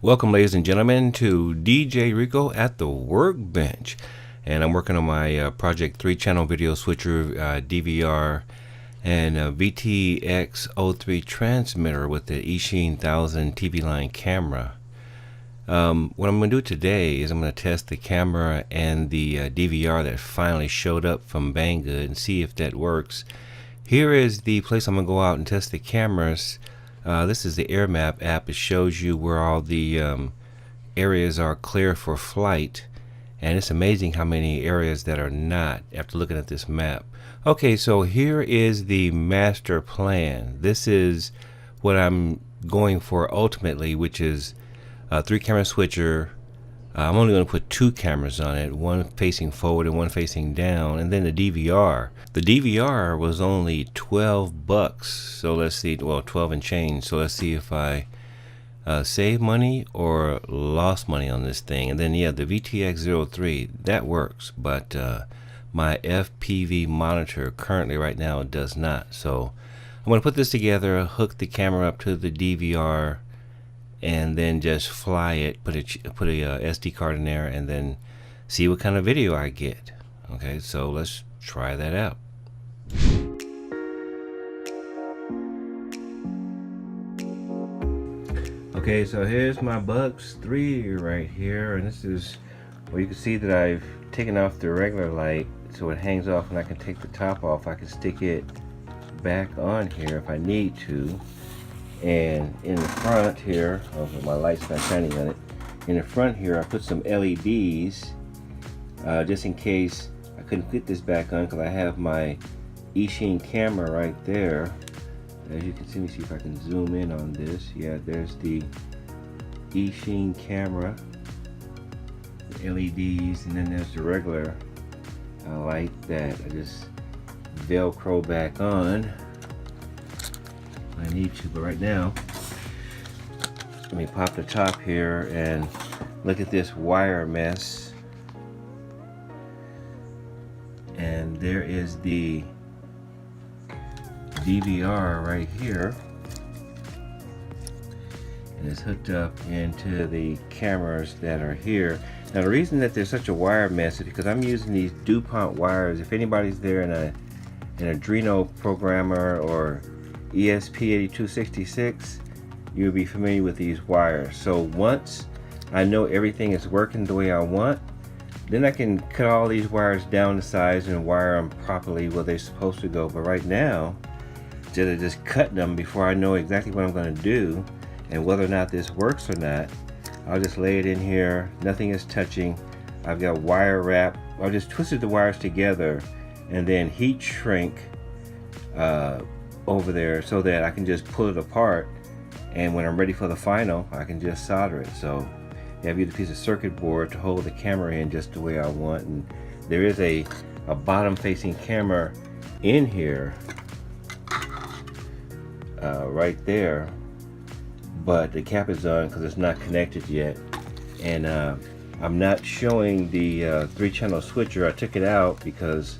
Welcome, ladies and gentlemen, to DJ Rico at the workbench, and I'm working on my Project 3-channel video switcher DVR and VTX03 transmitter with the E1000 TV line camera. What I'm going to do today is I'm going to test the camera and the DVR that finally showed up from Banggood and see if that works. Here is the place I'm going to go out and test the cameras. This is the Air Map app. It shows you where all the areas are clear for flight, and it's amazing how many areas that are not after looking at this map. Okay, so here is the master plan. This is what I'm going for ultimately, which is a 3-camera switcher. I'm only going to put 2 cameras on it, one facing forward and one facing down, and then the DVR. The DVR was only $12, so let's see, well, 12 and change. So let's see if I save money or lost money on this thing. And then yeah, the VTX03, that works, but my FPV monitor currently right now does not. So I'm going to put this together, hook the camera up to the DVR, and then just fly it, put a SD card in there, and then see what kind of video I get. Okay, so let's try that out. Okay, so here's my Bugs 3 right here, and this is where you can see that I've taken off the regular light so it hangs off, and I can take the top off. I can stick it back on here if I need to. And in the front here, oh, my light's not shining on it. In the front here, I put some LEDs just in case I couldn't put this back on, because I have my E1000 camera right there. As you can see, let me see if I can zoom in on this. Yeah, there's the E1000 camera, the LEDs, and then there's the regular light that I just Velcro back on. I need to, but right now, let me pop the top here and look at this wire mess. And there is the DVR right here, and it's hooked up into the cameras that are here. Now the reason that there's such a wire mess is because I'm using these DuPont wires. If anybody's there in an Arduino programmer or ESP8266, you'll be familiar with these wires. So once I know everything is working the way I want, then I can cut all these wires down to size and wire them properly where they're supposed to go. But right now, instead of just cutting them before I know exactly what I'm going to do and whether or not this works or not, I'll just lay it in here. Nothing is touching. I've got wire wrap. I just twisted the wires together and then heat shrink over there so that I can just pull it apart, and when I'm ready for the final, I can just solder it. So you have a piece of circuit board to hold the camera in just the way I want, and there is a bottom facing camera in here right there, but the cap is on because it's not connected yet, and I'm not showing the 3-channel switcher. I took it out because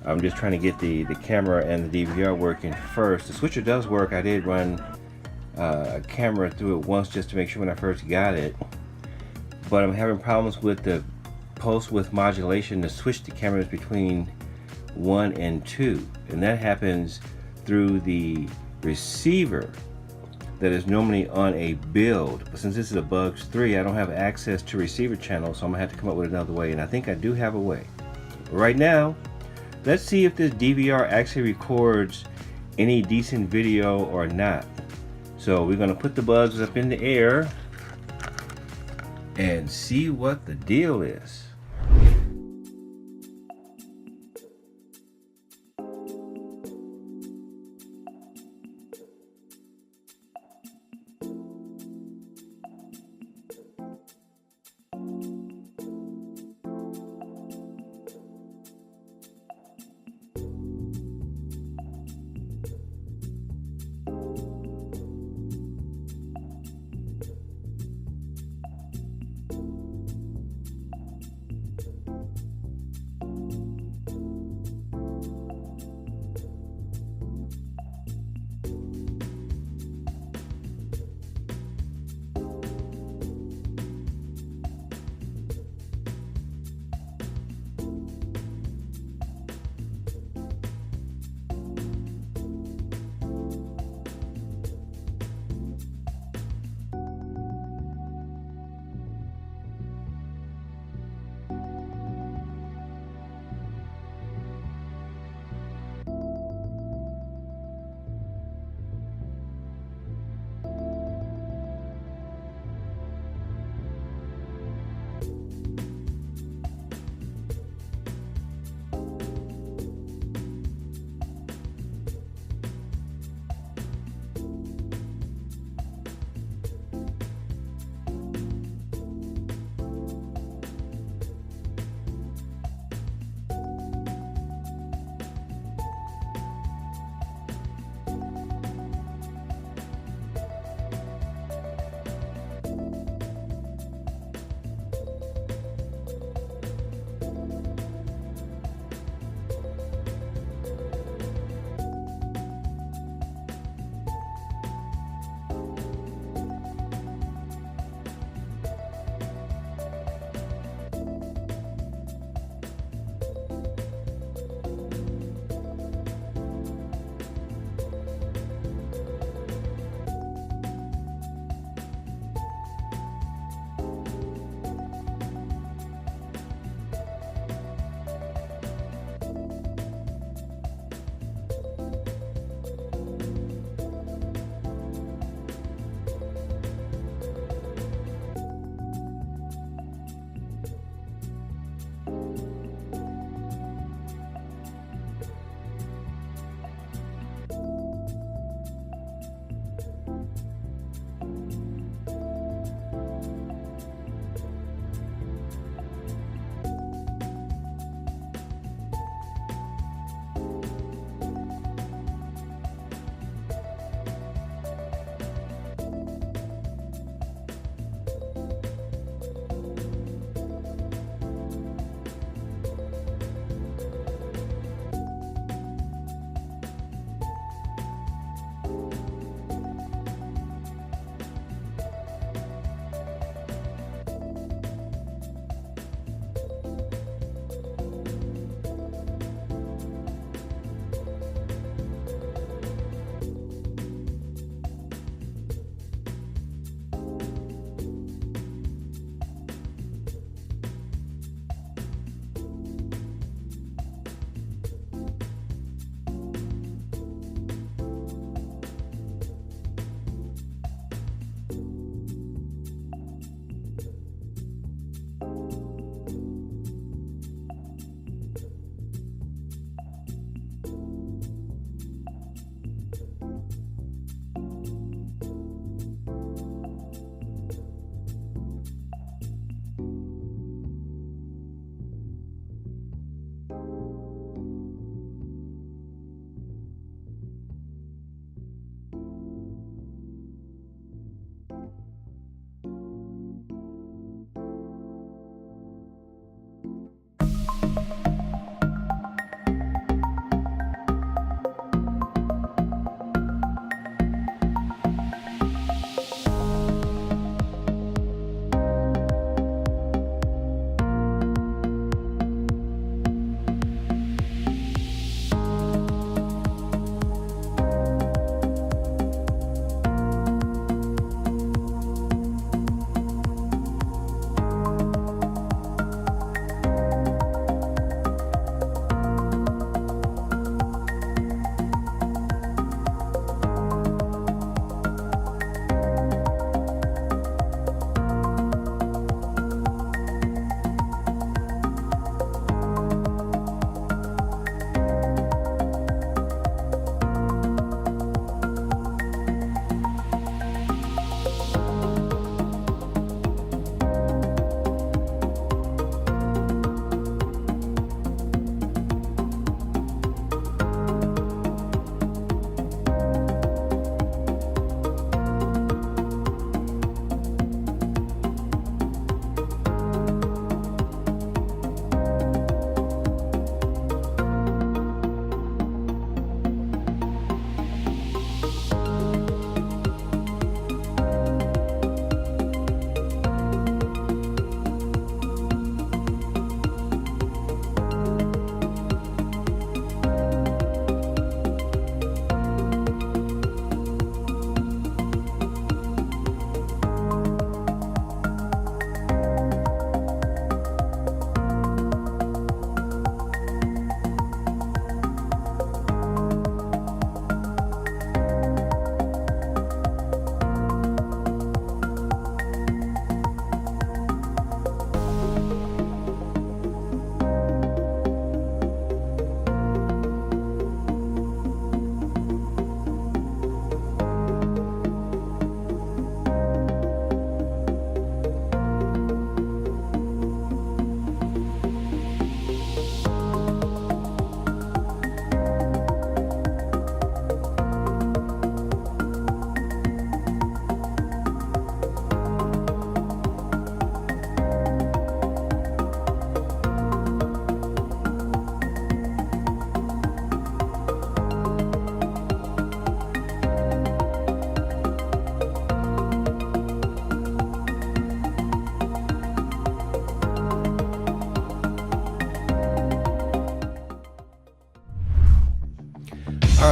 I'm just trying to get the camera and the DVR working first. The switcher does work. I did run a camera through it once just to make sure when I first got it, but I'm having problems with the pulse width modulation to switch the cameras between 1 and 2, and that happens through the receiver that is normally on a build. But since this is a Bugs 3, I don't have access to receiver channels, so I'm gonna have to come up with another way, and I think I do have a way. Right now, let's see if this DVR actually records any decent video or not. So we're going to put the bugs up in the air and see what the deal is.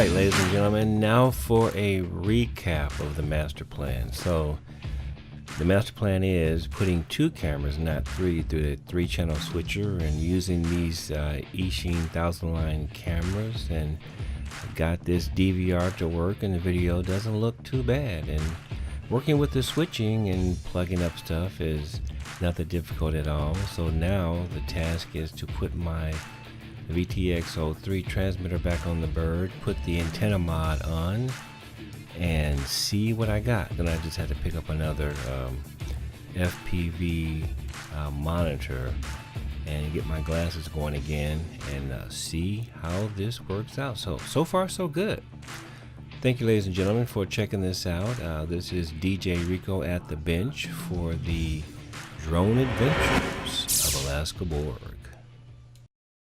Alright, ladies and gentlemen, now for a recap of the master plan. So the master plan is putting 2 cameras, not 3, through the 3-channel switcher and using these Ishin 1000 line cameras, and got this DVR to work, and the video doesn't look too bad. And working with the switching and plugging up stuff is not that difficult at all. So now the task is to put my VTX03 transmitter back on the bird, put the antenna mod on, and see what I got. Then I just had to pick up another FPV monitor and get my glasses going again and see how this works out. So far so good. Thank you, ladies and gentlemen, for checking this out. This is DJ Rico at the bench for the drone adventures of AlaskaBorg.